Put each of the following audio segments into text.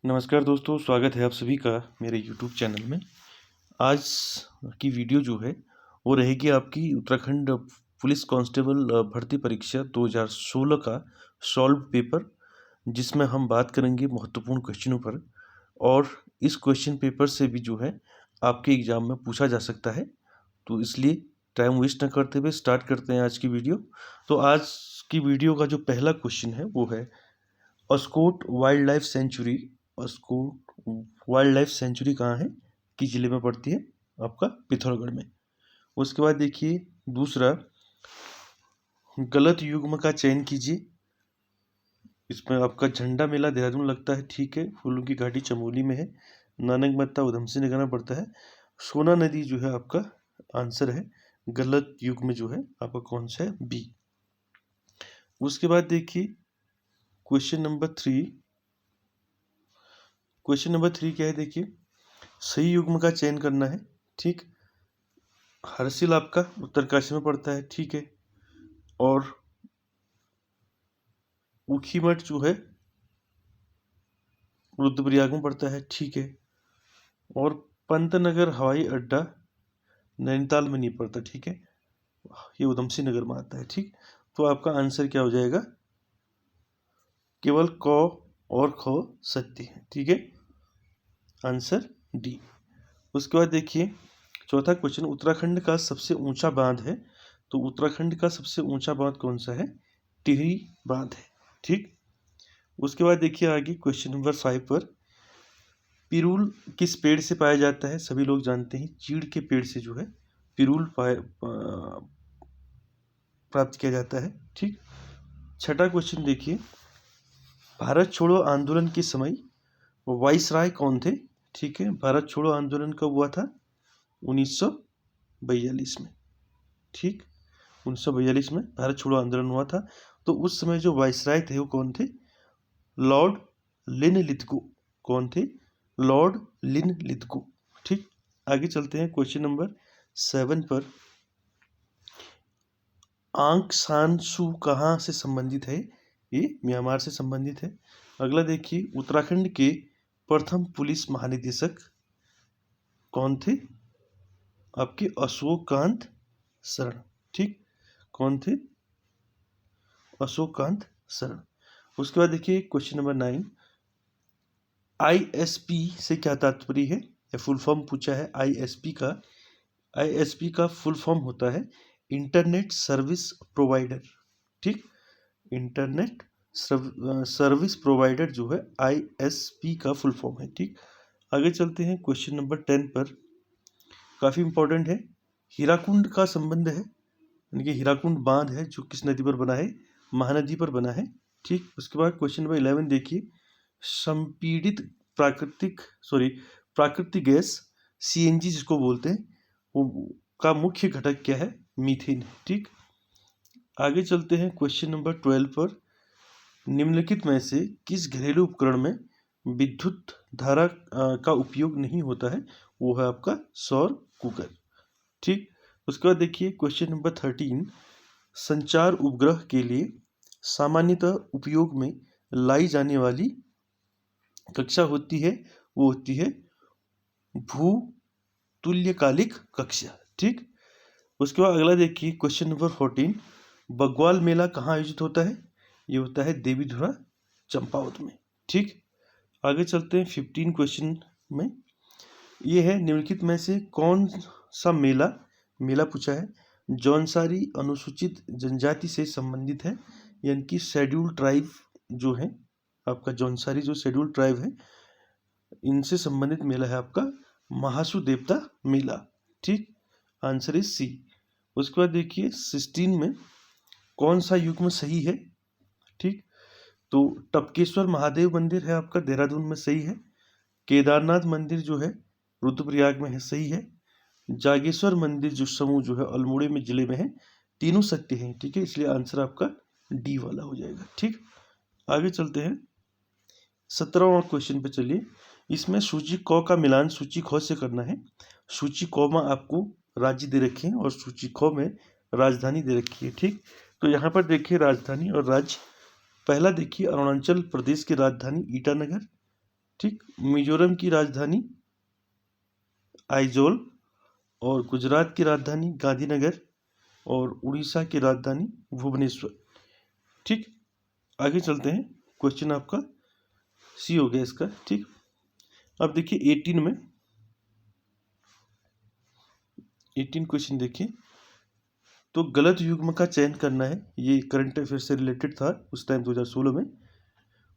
नमस्कार दोस्तों, स्वागत है आप सभी का मेरे यूट्यूब चैनल में। आज की वीडियो जो है वो रहेगी आपकी उत्तराखंड पुलिस कांस्टेबल भर्ती परीक्षा 2016 का सॉल्व पेपर, जिसमें हम बात करेंगे महत्वपूर्ण क्वेश्चनों पर। और इस क्वेश्चन पेपर से भी जो है आपके एग्ज़ाम में पूछा जा सकता है, तो इसलिए टाइम वेस्ट न करते हुए स्टार्ट करते हैं आज की वीडियो। तो आज की वीडियो का जो पहला क्वेश्चन है वो है, Askot wild life sanctuary. Askot wild life sanctuary कहाँ है, किस जिले में पड़ती है? आपका पिथौरागढ़ में। उसके बाद देखिए दूसरा, गलत युग्म का चयन कीजिए। इसमें आपका झंडा मेला देहरादून लगता है, ठीक है। फूलों की घाटी चमोली में है। नानक मत्ता उधमसिंह नगर में पड़ता है। सोना नदी जो है आपका आंसर है। गलत युग्म जो है आपका कौन सा है? बी। उसके बाद देखिए क्वेश्चन नंबर 3। क्वेश्चन नंबर 3 क्या है? देखिए सही युग्म का चयन करना है, ठीक। हरसिल आपका उत्तरकाशी में पड़ता है, ठीक है। और ऊखीमठ जो है रुद्रप्रयाग में पड़ता है, ठीक है। और पंतनगर हवाई अड्डा नैनीताल में नहीं पड़ता, ठीक है। ये उधमसिंह नगर में आता है, ठीक। तो आपका आंसर क्या हो जाएगा? केवल क और ख सत्य है, ठीक है। Answer D. उसके बाद देखिए चौथा क्वेश्चन, उत्तराखंड का सबसे ऊंचा बांध है। तो उत्तराखंड का सबसे ऊंचा बांध कौन सा है? टिहरी बांध है, ठीक। उसके बाद देखिए आगे क्वेश्चन नंबर 5 पर, पिरूल किस पेड़ से पाया जाता है? सभी लोग जानते हैं, चीड़ के पेड़ से जो है पिरूल प्राप्त किया जाता है, ठीक। छठा क्वेश्चन देखिए, भारत छोड़ो आंदोलन के समय वाइसराय कौन थे? ठीक है, भारत छोड़ो आंदोलन कब हुआ था? 1942 में, ठीक। 1942 में भारत छोड़ो आंदोलन हुआ था। तो उस समय जो वाइसराय थे वो कौन थे? Lord Linlithgow. कौन थे? लॉर्ड लिनलिथगो, ठीक। आगे चलते हैं क्वेश्चन नंबर 7 पर, आंग सान सू कहाँ से संबंधित है? ये म्यांमार से संबंधित है। अगला देखिए, उत्तराखंड के प्रथम पुलिस महानिदेशक कौन थे? आपके अशोककांत शरण, ठीक। कौन थे? अशोककांत शरण। उसके बाद देखिए क्वेश्चन नंबर 9, आईएसपी से क्या तात्पर्य है? या फुल फॉर्म पूछा है आईएसपी का। आईएसपी का फुल फॉर्म होता है इंटरनेट सर्विस प्रोवाइडर, ठीक। इंटरनेट सर्विस प्रोवाइडर जो है आईएसपी का फुल फॉर्म है, ठीक। आगे चलते हैं क्वेश्चन नंबर 10 पर, काफ़ी इंपॉर्टेंट है। हीराकुंड का संबंध है, यानी कि हीराकुंड बांध है जो किस नदी पर बना है? महानदी पर बना है, ठीक। उसके बाद क्वेश्चन नंबर 11 देखिए, संपीड़ित प्राकृतिक गैस सीएनजी जिसको बोलते हैं वो का मुख्य घटक क्या है? मीथेन, ठीक। आगे चलते हैं क्वेश्चन नंबर 12 पर, निम्नलिखित में से किस घरेलू उपकरण में विद्युत धारा का उपयोग नहीं होता है? वो है आपका सौर कुकर, ठीक। उसके बाद देखिए क्वेश्चन नंबर 13, संचार उपग्रह के लिए सामान्यतः उपयोग में लाई जाने वाली कक्षा होती है, वो होती है भू तुल्यकालिक कक्षा, ठीक। उसके बाद अगला देखिए क्वेश्चन नंबर 14, बग्वाल मेला कहाँ आयोजित होता है? ये होता है देवीधुरा चंपावत में, ठीक। आगे चलते हैं 15 क्वेश्चन में, ये है निम्नलिखित में से कौन सा मेला पूछा है जौनसारी अनुसूचित जनजाति से संबंधित है, यानी कि शेड्यूल ट्राइब जो है आपका जौनसारी, जो शेड्यूल ट्राइब है इनसे संबंधित मेला है आपका महासू देवता मेला, ठीक। Answer is C. उसके बाद देखिए 16 में कौन सा युग्म सही है? ठीक, तो टपकेश्वर महादेव मंदिर है आपका देहरादून में, सही है। केदारनाथ मंदिर जो है रुद्रप्रयाग में है, सही है। जागेश्वर मंदिर जो समूह जो है अल्मोड़े में जिले में है, तीनों सत्य हैं, ठीक है। इसलिए आंसर आपका डी वाला हो जाएगा, ठीक। आगे चलते हैं 17वां क्वेश्चन पे चलिए। इसमें सूची क का मिलान सूची ख से करना है। सूची क में आपको राज्य दे रखे हैं और सूची ख में राजधानी दे रखी है, ठीक। तो यहाँ पर देखिए राजधानी और राज्य, पहला देखिए अरुणाचल प्रदेश की राजधानी ईटानगर, ठीक। मिजोरम की राजधानी आइजोल, और गुजरात की राजधानी गांधीनगर, और उड़ीसा की राजधानी भुवनेश्वर। ठीक। आगे चलते हैं, क्वेश्चन आपका सी हो गया इसका। ठीक। अब देखिए 18 क्वेश्चन देखिए। तो गलत युग्म का चयन करना है, ये करंट अफेयर से रिलेटेड था उस टाइम 2016 में।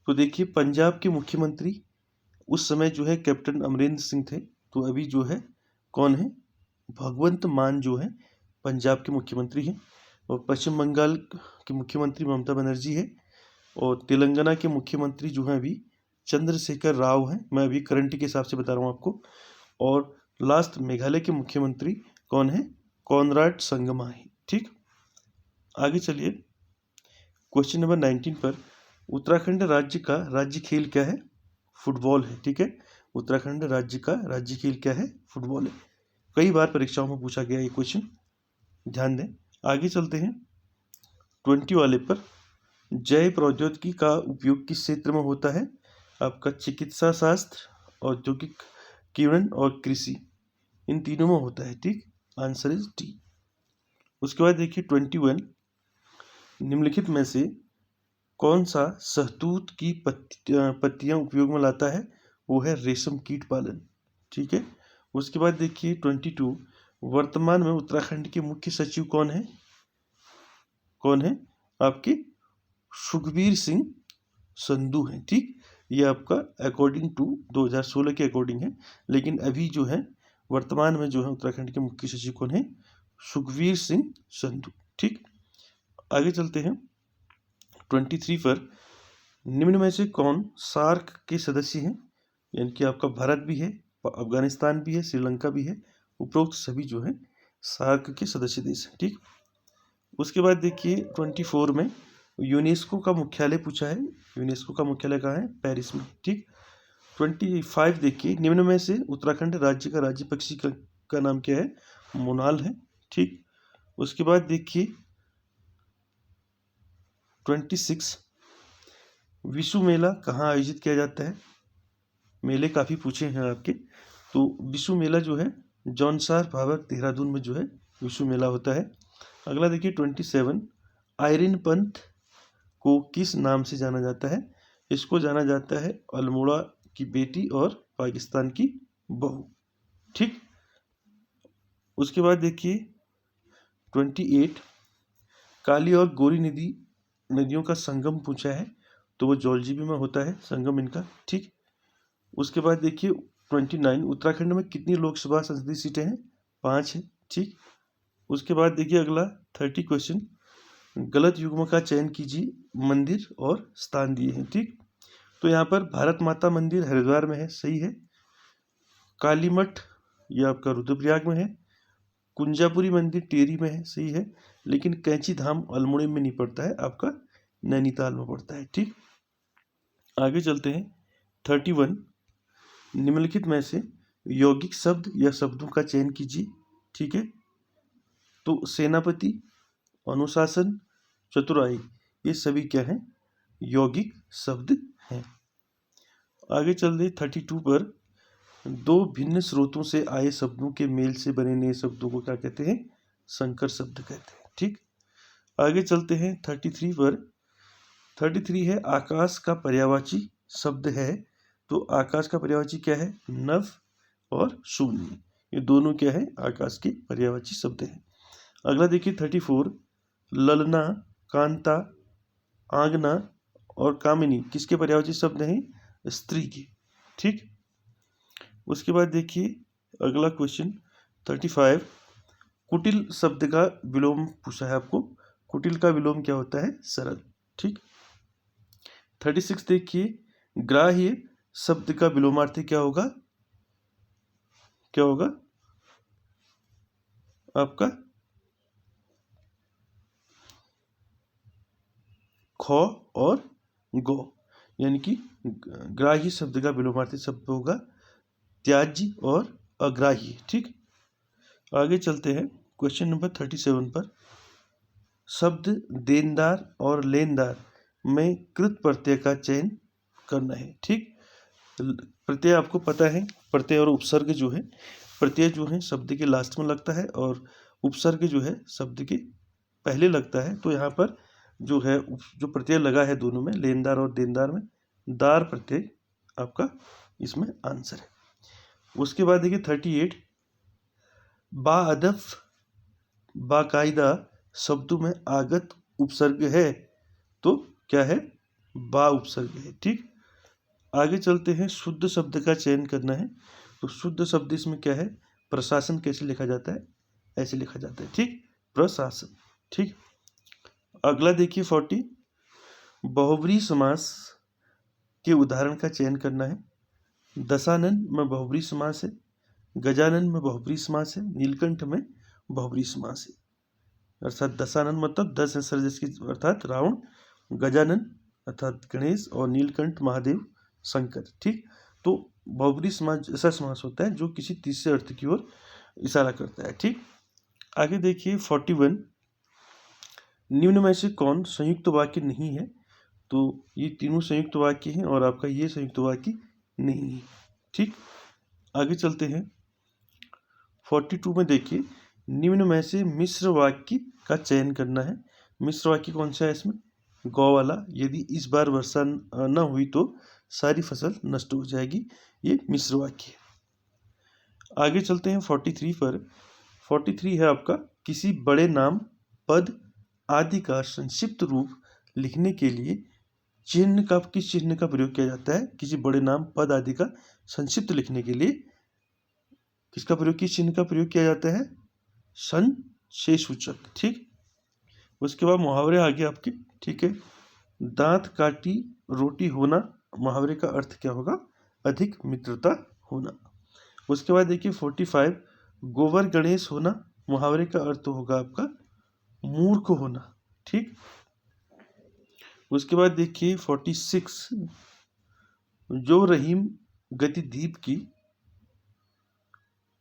तो देखिए पंजाब के मुख्यमंत्री उस समय जो है कैप्टन अमरिंदर सिंह थे, तो अभी जो है कौन है, भगवंत मान जो है पंजाब के मुख्यमंत्री हैं। और पश्चिम बंगाल के मुख्यमंत्री ममता बनर्जी है, और तेलंगाना के मुख्यमंत्री जो हैं अभी चंद्रशेखर राव हैं। मैं अभी करंट के हिसाब से बता रहा हूँ आपको। और लास्ट मेघालय के मुख्यमंत्री कौन है, कॉनराड संगमा है। ठीक। आगे चलिए क्वेश्चन नंबर 19 पर, उत्तराखंड राज्य का राज्य खेल क्या है, फुटबॉल है। ठीक है, उत्तराखंड राज्य का राज्य खेल क्या है, फुटबॉल है। कई बार परीक्षाओं में पूछा गया ये क्वेश्चन, ध्यान दें। आगे चलते हैं 20 वाले पर, जैव प्रौद्योगिकी का उपयोग किस क्षेत्र में होता है, आपका चिकित्सा शास्त्र, औद्योगिक किरण और कृषि, इन तीनों में होता है। ठीक, आंसर इज डी। उसके बाद देखिए 21, निम्नलिखित में से कौन सा शहतूत की पत्तियां उपयोग में लाता है, वो है रेशम कीट पालन। ठीक है। उसके बाद देखिए 22, वर्तमान में उत्तराखंड के मुख्य सचिव कौन है, आपके सुखबीर सिंह संधू हैं। ठीक, ये आपका अकॉर्डिंग टू 2016 के अकॉर्डिंग है, लेकिन अभी जो है वर्तमान में जो है उत्तराखंड के मुख्य सचिव कौन है, सुखबीर सिंह संधू। ठीक। आगे चलते हैं 23 पर, निम्न में से कौन सार्क के सदस्य हैं, यानी कि आपका भारत भी है, अफगानिस्तान भी है, श्रीलंका भी है, उपरोक्त सभी जो है सार्क के सदस्य देश हैं। ठीक। उसके बाद देखिए 24 में यूनेस्को का मुख्यालय पूछा है, यूनेस्को का मुख्यालय कहाँ है, पेरिस में। ठीक। 25 देखिए, निम्न में से उत्तराखंड राज्य का राज्य पक्षी का नाम क्या है, मोनाल है। ठीक। उसके बाद देखिए 26, विश्व मेला कहाँ आयोजित किया जाता है, मेले काफ़ी पूछे हैं आपके। तो विश्व मेला जो है जौनसार भावर देहरादून में जो है विश्व मेला होता है। अगला देखिए 27, आयरन पंथ को किस नाम से जाना जाता है, इसको जाना जाता है अल्मोड़ा की बेटी और पाकिस्तान की बहू। ठीक। उसके बाद देखिए 28, काली और गोरी नदियों का संगम पूछा है, तो वो जौलजीबी में होता है संगम इनका। ठीक। उसके बाद देखिए 29, उत्तराखंड में कितनी लोकसभा संसदीय सीटें हैं, 5 है। ठीक। उसके बाद देखिए अगला 30 क्वेश्चन, गलत युग्म का चयन कीजिए, मंदिर और स्थान दिए हैं। ठीक। तो यहाँ पर भारत माता मंदिर हरिद्वार में है, सही है। काली मठ ये आपका रुद्रप्रयाग में है। कुंजापुरी मंदिर टेरी में है, सही है। लेकिन कैंची धाम अल्मोड़ा में नहीं पड़ता है, आपका नैनीताल में पड़ता है। ठीक। आगे चलते हैं 31, निम्नलिखित में से यौगिक शब्द या शब्दों का चयन कीजिए। ठीक है। तो सेनापति, अनुशासन, चतुराई, ये सभी क्या हैं, यौगिक शब्द हैं। आगे चल रहे 32 पर, दो भिन्न स्रोतों से आए शब्दों के मेल से बने नए शब्दों को क्या कहते हैं, संकर शब्द कहते हैं। ठीक। आगे चलते हैं 33 पर, 33 है आकाश का पर्यायवाची शब्द है, तो आकाश का पर्यायवाची क्या है, नभ और शून्य, ये दोनों क्या है, आकाश के पर्यायवाची शब्द हैं। अगला देखिए 34, ललना, कांता, आंगना और कामिनी किसके पर्यायवाची शब्द हैं, स्त्री के। ठीक। उसके बाद देखिए अगला क्वेश्चन 35, कुटिल शब्द का विलोम पूछा है आपको, कुटिल का विलोम क्या होता है, सरल। ठीक। 36 देखिए, ग्राह्य शब्द का विलोमार्थी क्या होगा, आपका ख और गो, यानी कि ग्राह्य शब्द का विलोमार्थी शब्द होगा त्याज्य और अग्राह्य। ठीक। आगे चलते हैं क्वेश्चन नंबर 37 पर, शब्द देनदार और लेनदार में कृत प्रत्यय का चयन करना है। ठीक। प्रत्यय आपको पता है, प्रत्यय और उपसर्ग जो है, प्रत्यय जो है शब्द के लास्ट में लगता है और उपसर्ग जो है शब्द के पहले लगता है। तो यहाँ पर जो है जो प्रत्यय लगा है दोनों में, लेनदार और देनदार में, दार प्रत्यय आपका इसमें आंसर है। उसके बाद देखिए 38, बाअदब बाकायदा शब्दों में आगत उपसर्ग है, तो क्या है, बा उपसर्ग है। ठीक, आगे चलते हैं, शुद्ध शब्द का चयन करना है। तो शुद्ध शब्द इसमें क्या है, प्रशासन कैसे लिखा जाता है, ऐसे लिखा जाता है। ठीक, प्रशासन। ठीक, अगला देखिए 40, बहुब्री समास के उदाहरण का चयन करना है। दशानन में बहुब्री समास है, गजानन में बहुब्री समास है, नीलकंठ में बहुब्री समास है। अर्थात दशानन मतलब 10 हैं जिसकी अर्थात रावण, गजानन अर्थात गणेश और नीलकंठ महादेव शंकर। ठीक, तो बहुब्री समास ऐसा समास होता है जो किसी तीसरे अर्थ की ओर इशारा करता है। ठीक, आगे देखिए 41, निम्न में से कौन संयुक्त वाक्य नहीं है। तो ये तीनों संयुक्त वाक्य हैं और आपका ये संयुक्त वाक्य नहीं है। ठीक, आगे चलते हैं 42 में देखिए, निम्न में से मिश्र वाक्य का चयन करना है। मिश्र वाक्य कौन सा है इसमें, गौ वाला, यदि इस बार वर्षा न हुई तो सारी फसल नष्ट हो जाएगी, ये मिश्र वाक्य है। आगे चलते हैं 43 पर। 43 है आपका, किसी बड़े नाम, पद आदि का संक्षिप्त रूप लिखने के लिए चिन्ह का, किस चिन्ह का प्रयोग किया जाता है। किसी बड़े नाम, पद आदि का संक्षिप्त लिखने के लिए किसका प्रयोग, किस चिन्ह का प्रयोग किया जाता है, संशयसूचक। ठीक, उसके बाद मुहावरे आगे आपके। ठीक है, दांत काटी रोटी होना, मुहावरे का अर्थ क्या होगा, अधिक मित्रता होना। उसके बाद देखिए 45, गोबर गणेश होना, मुहावरे का अर्थ होगा आपका मूर्ख होना। ठीक, उसके बाद देखिए 46, जो रहीम गति दीप की,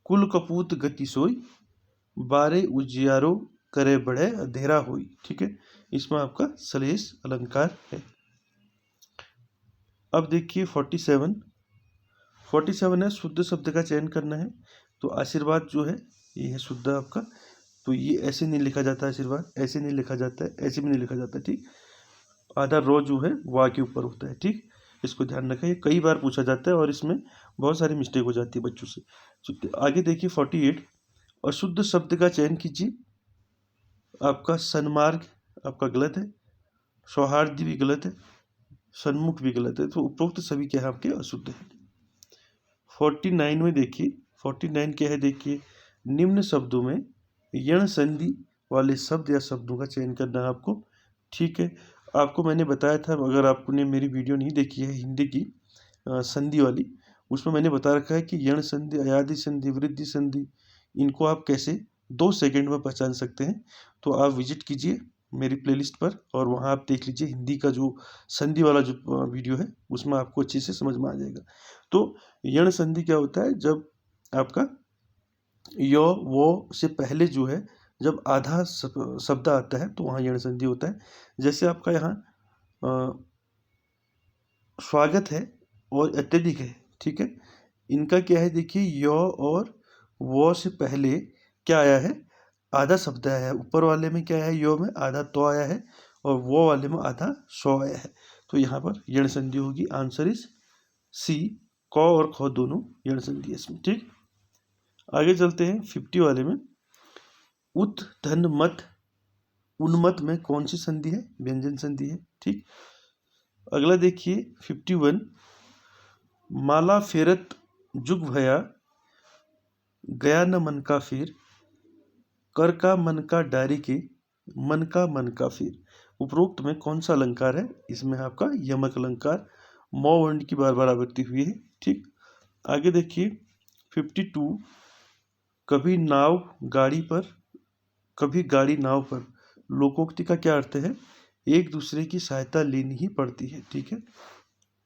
कुल कपूत गति सोई, बारे उजियारो करे बढ़े अंधेरा होई। ठीक है, इसमें आपका श्लेष अलंकार है। अब देखिए 47 है, शुद्ध शब्द का चयन करना है। तो आशीर्वाद जो है ये है शुद्ध आपका, तो ये ऐसे नहीं लिखा जाता, आशीर्वाद ऐसे नहीं लिखा जाता है, ऐसे भी नहीं लिखा जाता। ठीक, आधा रो जो है वाह के ऊपर होता है। ठीक, इसको ध्यान रखें, ये कई बार पूछा जाता है और इसमें बहुत सारी मिस्टेक हो जाती है बच्चों से। आगे देखिए 48, अशुद्ध शब्द का चयन कीजिए। आपका सन्मार्ग आपका गलत है, सौहार्द भी गलत है, सन्मुख भी गलत है, तो उपरोक्त सभी क्या है आपके अशुद्ध है। 49 में देखिए, 49 क्या है देखिए, निम्न शब्दों में यण संधि वाले शब्द या शब्दों का चयन करना है आपको। ठीक है, आपको मैंने बताया था, अगर आपने मेरी वीडियो नहीं देखी है हिंदी की संधि वाली, उसमें मैंने बता रखा है कि यण संधि, अयादि संधि, वृद्धि संधि, इनको आप कैसे 2 सेकंड में पहचान सकते हैं। तो आप विजिट कीजिए मेरी प्लेलिस्ट पर और वहाँ आप देख लीजिए हिंदी का जो संधि वाला जो वीडियो है, उसमें आपको अच्छे से समझ में आ जाएगा। तो यण संधि क्या होता है, जब आपका य वो से पहले जो है जब आधा शब्द आता है तो वहाँ यण संधि होता है। जैसे आपका यहाँ स्वागत है और अत्यधिक है। ठीक है, इनका क्या है देखिए, य और वो से पहले क्या आया है, आधा शब्द आया है। ऊपर वाले में क्या है, यो में आधा तो आया है और वो वाले में आधा सौ आया है, तो यहाँ पर यण संधि होगी। आंसर इज सी, क और ख दोनों यण संधि है इसमें। ठीक, आगे चलते हैं 50 वाले में। उत धन मत, उन्मत में कौन सी संधि है, व्यंजन संधि है। ठीक, अगला देखिए 51, माला फेरत जुग भया, गया न मन का फिर, कर का मन का डारी के, मन का फिर। उपरोक्त में कौन सा अलंकार है, इसमें आपका यमक अलंकार, मौ वर्ण की बार बार आवृत्ति हुई है। ठीक, आगे देखिए 52, कभी नाव गाड़ी पर, कभी गाड़ी नाव पर, लोकोक्ति का क्या अर्थ है, एक दूसरे की सहायता लेनी ही पड़ती है। ठीक है,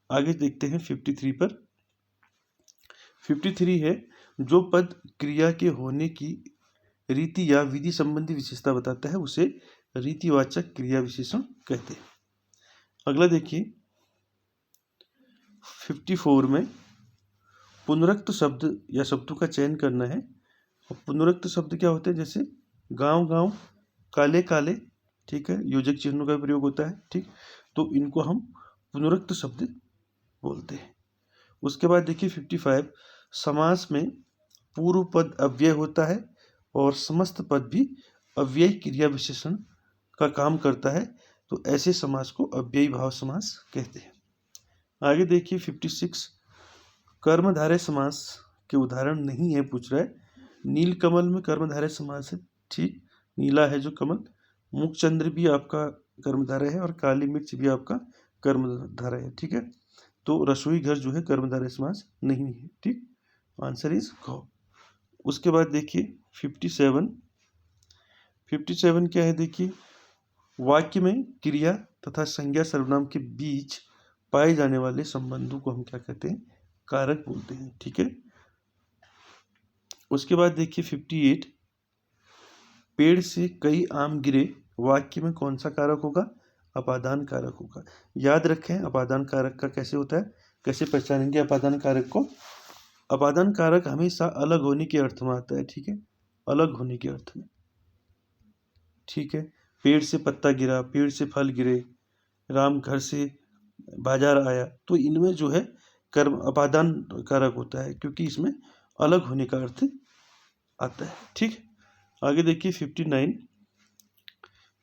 आगे देखते हैं 53 पर। 53 है, जो पद क्रिया के होने की रीति या विधि संबंधी विशेषता बताता है उसे रीतिवाचक क्रिया विशेषण कहते हैं। अगला देखिए 54 में, पुनरुक्त शब्द या शब्दों का चयन करना है। और पुनरुक्त शब्द क्या होते हैं, जैसे गांव गांव, काले काले, ठीक है, योजक चिन्हों का प्रयोग होता है, ठीक, तो इनको हम पुनरुक्त शब्द बोलते हैं। उसके बाद देखिए 55, समास में पूर्व पद अव्यय होता है और समस्त पद भी अव्ययी क्रिया विशेषण का काम करता है, तो ऐसे समास को अव्ययी भाव समास कहते हैं। आगे देखिए 56, कर्मधारय समास के उदाहरण नहीं है पूछ रहा है। नीलकमल में कर्मधारय समास है, ठीक, नीला है जो कमल, मुखचंद्र भी आपका कर्मधारय है और काली मिर्च भी आपका कर्मधारय है, ठीक है, तो रसोई घर जो है कर्मधारय समास नहीं है, ठीक, आंसर इज घ। उसके बाद देखिए 57 क्या है, देखिए वाक्य में क्रिया तथा संज्ञा सर्वनाम के बीच पाए जाने वाले संबंधों को हम क्या कहते हैं, कारक बोलते हैं, ठीक है। उसके बाद देखिए 58, पेड़ से कई आम गिरे, वाक्य में कौन सा कारक होगा, अपादान कारक होगा। याद रखें अपादान कारक का कैसे होता है, कैसे पहचानेंगे अपादान कारक को। अपादान कारक हमेशा अलग होने के अर्थ में आता है, ठीक है, अलग होने के अर्थ में, ठीक है। पेड़ से पत्ता गिरा, पेड़ से फल गिरे, राम घर से बाजार आया, तो इनमें जो है कर्म अपादान कारक होता है, क्योंकि इसमें अलग होने का अर्थ आता है, ठीक। आगे देखिए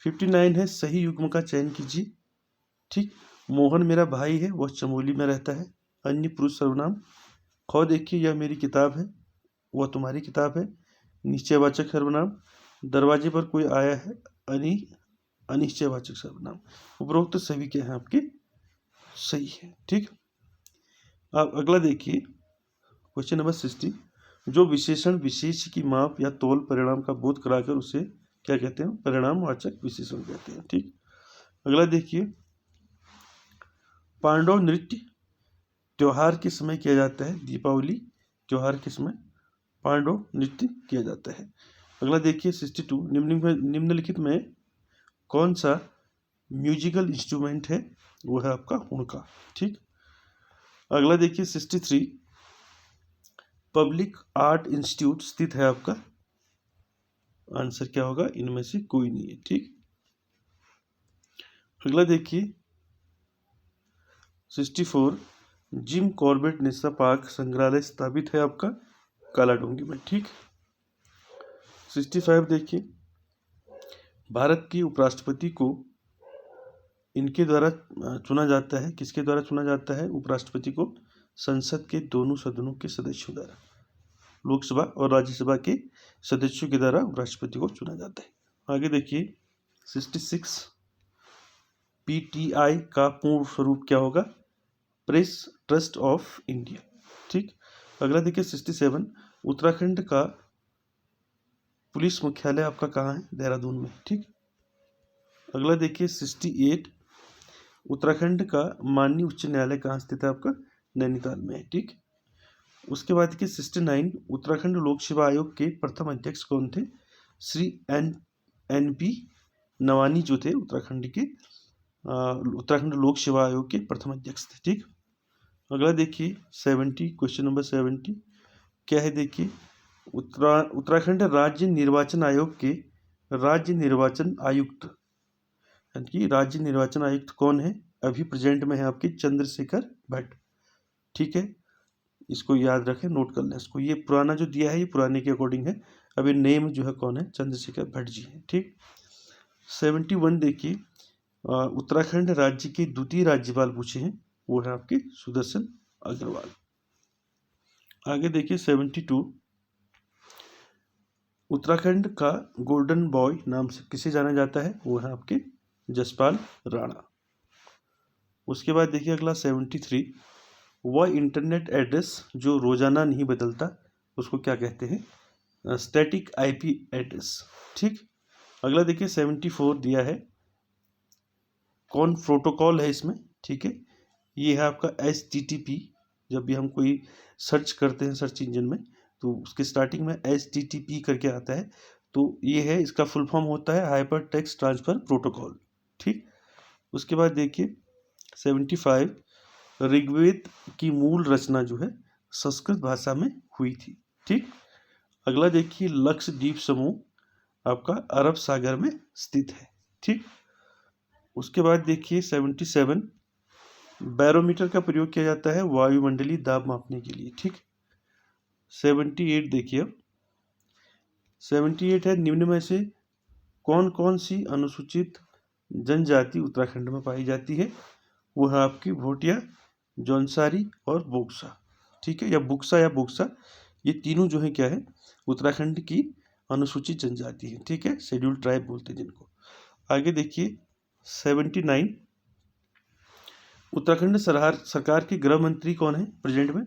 59 है सही युग्म का चयन कीजिए, ठीक। मोहन मेरा भाई है, वह चमोली में रहता है, अन्य पुरुष सर्वनाम। ख देखिए यह मेरी किताब है, वह तुम्हारी किताब है, निश्चयवाचक सर्वनाम। दरवाजे पर कोई आया है, अनिश्चयवाचक सर्वनाम। उपरोक्त सभी क्या है आपके सही है, ठीक। अब अगला देखिए क्वेश्चन नंबर 60, जो विशेषण विशेष की माप या तोल परिणाम का बोध कराकर उसे क्या कहते हैं, परिणामवाचक विशेषण कहते हैं, ठीक। अगला देखिए पांडव नृत्य त्योहार के समय किया जाता है, दीपावली त्योहार के समय पांडव नृत्य किया जाता है। अगला देखिए 62, निम्नलिखित में कौन सा म्यूजिकल इंस्ट्रूमेंट है, वो है आपका हुड़का, ठीक। अगला देखिए 63, पब्लिक आर्ट इंस्टीट्यूट स्थित है आपका, आंसर क्या होगा, इनमें से कोई नहीं है, ठीक। अगला देखिए 64, जिम कॉर्बेट नेशनल पार्क संग्रहालय स्थापित है आपका कालाडोंगी में, ठीक। 65 देखिए भारत की उपराष्ट्रपति को इनके द्वारा चुना जाता है, किसके द्वारा चुना जाता है उपराष्ट्रपति को, संसद के दोनों सदनों के सदस्यों द्वारा, लोकसभा और राज्यसभा के सदस्यों के द्वारा उपराष्ट्रपति को चुना जाता है। आगे देखिए 66, पीटीआई का पूर्ण स्वरूप क्या होगा, प्रेस ट्रस्ट ऑफ इंडिया, ठीक। अगला देखिए 67, उत्तराखंड का पुलिस मुख्यालय आपका कहाँ है, देहरादून में, ठीक। अगला देखिए 68, उत्तराखंड का माननीय उच्च न्यायालय कहाँ स्थित है आपका, नैनीताल में है, ठीक। उसके बाद देखिए 69, उत्तराखंड लोक सेवा आयोग के प्रथम अध्यक्ष कौन थे, श्री एन पी नवानी जो थे उत्तराखंड के उत्तराखंड लोक सेवा आयोग के प्रथम अध्यक्ष थे, ठीक। अगला देखिए 70, क्वेश्चन नंबर 70 क्या है, देखिए उत्तराखंड राज्य निर्वाचन आयोग के राज्य निर्वाचन आयुक्त, यानी कि राज्य निर्वाचन आयुक्त कौन है, अभी प्रेजेंट में है आपके चंद्रशेखर भट्ट, ठीक है, इसको याद रखें, नोट कर लें इसको, ये पुराना जो दिया है ये पुराने के अकॉर्डिंग है, अभी नेम जो है कौन है, चंद्रशेखर भट्ट जी है, ठीक। 71 देखिए उत्तराखंड राज्य के द्वितीय राज्यपाल पूछे हैं, वो है आपके सुदर्शन अग्रवाल। आगे देखिए 72, उत्तराखंड का गोल्डन बॉय नाम से किसे जाना जाता है, वो है आपके जसपाल राणा। उसके बाद देखिए अगला 73, वह इंटरनेट एड्रेस जो रोजाना नहीं बदलता उसको क्या कहते हैं, स्टैटिक आईपी एड्रेस, ठीक। अगला देखिए 74 दिया है, कौन प्रोटोकॉल है इसमें, ठीक है, ये है आपका HTTP। जब भी हम कोई सर्च करते हैं सर्च इंजन में तो उसके स्टार्टिंग में HTTP करके आता है, तो ये है, इसका फुल फॉर्म होता है हाइपर टेक्स्ट ट्रांसफर प्रोटोकॉल, ठीक। उसके बाद देखिए 75, ऋग्वेद की मूल रचना जो है संस्कृत भाषा में हुई थी। ठीक, अगला देखिए, लक्षद्वीप समूह आपका अरब सागर में स्थित है। ठीक, उसके बाद देखिए 77, बैरोमीटर का प्रयोग किया जाता है वायुमंडलीय दाब मापने के लिए। ठीक, 78 देखिए, अब 78 है, निम्न में से कौन कौन सी अनुसूचित जनजाति उत्तराखंड में पाई जाती है? वो है आपकी भोटिया, जौनसारी और बोक्सा। ठीक है, या बुक्सा या बोक्सा, ये तीनों जो है क्या है, उत्तराखंड की अनुसूचित जनजाति है। ठीक है, शेड्यूल्ड ट्राइब बोलते हैं जिनको। आगे देखिए 79, उत्तराखंड सरकार के गृह मंत्री कौन है प्रेजेंट में?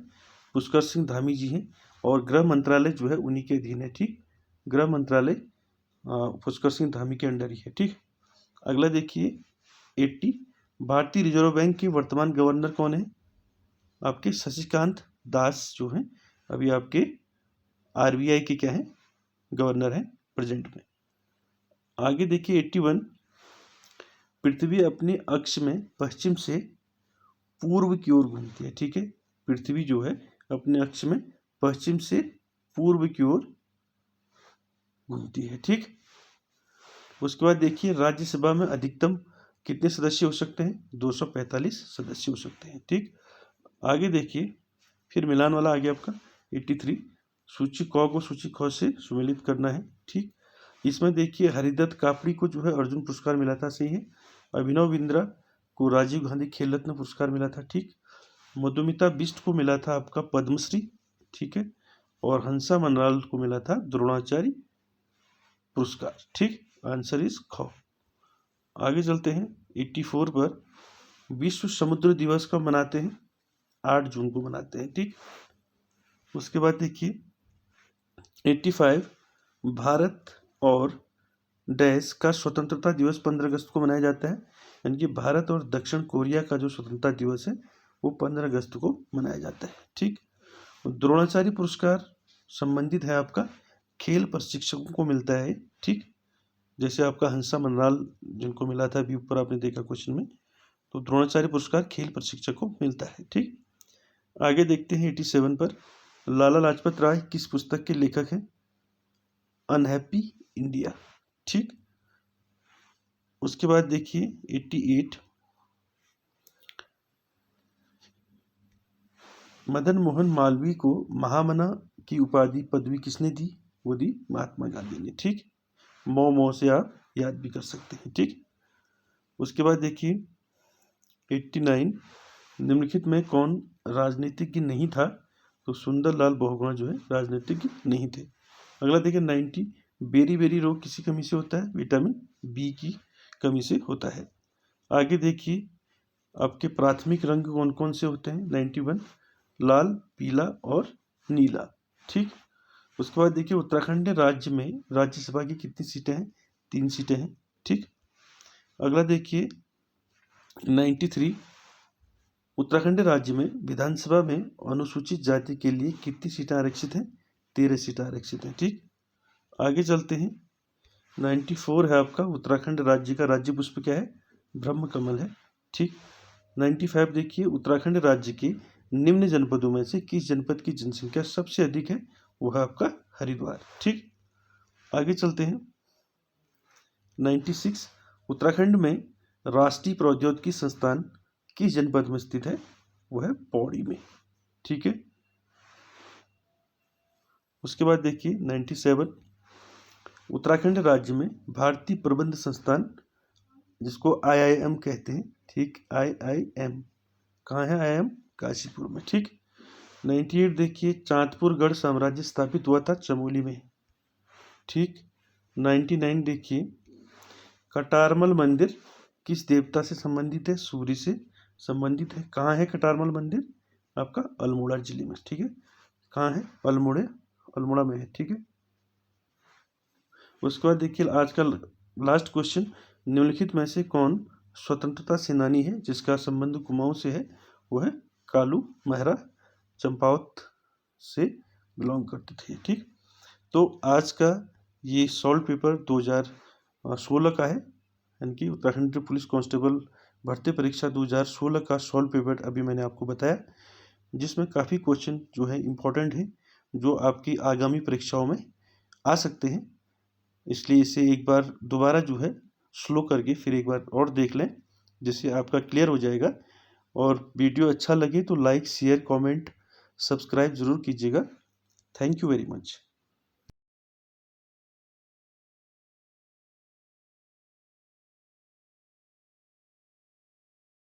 पुष्कर सिंह धामी जी हैं, और गृह मंत्रालय जो है उन्हीं के अधीन है। ठीक, गृह मंत्रालय पुष्कर सिंह धामी के अंडर ही है। ठीक, अगला देखिए 80, भारतीय रिजर्व बैंक के वर्तमान गवर्नर कौन है? आपके शशिकांत दास जो हैं अभी आपके आरबीआई के क्या हैं, गवर्नर हैं प्रेजेंट में। आगे देखिए 81, पृथ्वी अपने अक्ष में पश्चिम से पूर्व की ओर घूमती है। ठीक है, पृथ्वी जो है अपने अक्ष में पश्चिम से पूर्व की ओर घूमती है। ठीक, उसके बाद देखिए राज्यसभा में अधिकतम कितने सदस्य हो सकते हैं? 245 सदस्य हो सकते हैं। ठीक, आगे देखिए, फिर मिलान वाला आ गया आपका 83, सूची क को सूची ख से सुमेलित करना है। ठीक, इसमें देखिए हरिदत्त कापड़ी को जो है अर्जुन पुरस्कार मिला था, सही है। अभिनव बिंद्रा को राजीव गांधी खेल रत्न पुरस्कार मिला था। ठीक, मधुमिता बिष्ट को मिला था आपका पद्मश्री। ठीक है, और हंसा मनराल को मिला था द्रोणाचार्य पुरस्कार। ठीक, आंसर इज ख। आगे चलते हैं 84 पर, विश्व समुद्र दिवस कब मनाते हैं? 8 जून को मनाते हैं। ठीक, उसके बाद देखिए 85, भारत और डैश का स्वतंत्रता दिवस 15 अगस्त को मनाया जाता है, यानी कि भारत और दक्षिण कोरिया का जो स्वतंत्रता दिवस है वो 15 अगस्त को मनाया जाता है। ठीक, द्रोणाचार्य पुरस्कार संबंधित है आपका खेल प्रशिक्षकों को मिलता है। ठीक, जैसे आपका हंसा मनराल जिनको मिला था अभी ऊपर आपने देखा क्वेश्चन में, तो द्रोणाचार्य पुरस्कार खेल प्रशिक्षक को मिलता है। ठीक, आगे देखते हैं 87 पर, लाला लाजपत राय किस पुस्तक के लेखक हैं? Unhappy India. ठीक, उसके बाद देखिए 88, मदन मोहन मालवीय को महामना की उपाधि पदवी किसने दी? वो दी महात्मा गांधी ने। ठीक, मौ से आप याद भी कर सकते हैं। ठीक, उसके बाद देखिए 89, निम्नलिखित में कौन राजनीतिज्ञ नहीं था? तो सुंदरलाल बहुगुणा जो है राजनीतिज्ञ नहीं थे। अगला देखिए 90, बेरी बेरी रोग किसी कमी से होता है? विटामिन बी की कमी से होता है। आगे देखिए आपके प्राथमिक रंग कौन कौन से होते हैं? 91, लाल, पीला और नीला। ठीक, उसके बाद देखिए उत्तराखंड राज्य में राज्यसभा की कितनी सीटें हैं? 3 सीटें हैं। ठीक, अगला देखिए 93, उत्तराखंड राज्य में विधानसभा में अनुसूचित जाति के लिए कितनी सीटें आरक्षित हैं? 13 सीटें आरक्षित हैं। ठीक, आगे चलते हैं 94 है आपका उत्तराखंड राज्य का राज्य पुष्प क्या है? ब्रह्म कमल है। ठीक, 95 देखिए उत्तराखंड राज्य के निम्न जनपदों में से किस जनपद की जनसंख्या सबसे अधिक है? वो है आपका हरिद्वार। ठीक, आगे चलते हैं 96, उत्तराखंड में राष्ट्रीय प्रौद्योगिकी संस्थान किस जनपद में स्थित है? वो है पौड़ी में। ठीक है, उसके बाद देखिए 97, उत्तराखंड राज्य में भारतीय प्रबंध संस्थान जिसको IIM कहते हैं। ठीक, IIM कहाँ है? IIM काशीपुर में। ठीक, 98 देखिए चांदपुर गढ़ साम्राज्य स्थापित हुआ था चमोली में। ठीक, 99 देखिए कटारमल मंदिर किस देवता से संबंधित है? सूर्य से संबंधित है। कहाँ है कटारमल मंदिर? आपका अल्मोड़ा जिले में। ठीक है, कहाँ है? अल्मोड़ा में है। ठीक है, उसके बाद देखिए आज का लास्ट क्वेश्चन, निम्नलिखित में से कौन स्वतंत्रता सेनानी है जिसका संबंध कुमाऊं से है? वो है कालू मेहरा, चंपावत से बिलोंग करते थे। ठीक, तो आज का ये सॉल्व पेपर 2016 का है, यानी कि उत्तराखंड पुलिस कांस्टेबल भर्ती परीक्षा 2016 का सॉल्व पेपर अभी मैंने आपको बताया। जिसमें काफ़ी क्वेश्चन जो है इम्पोर्टेंट है, जो आपकी आगामी परीक्षाओं में आ सकते हैं। इसलिए इसे एक बार दोबारा जो है स्लो करके फिर एक बार और देख लें, जिससे आपका क्लियर हो जाएगा। और वीडियो अच्छा लगे तो लाइक, शेयर, कमेंट, सब्सक्राइब ज़रूर कीजिएगा। Thank you very much.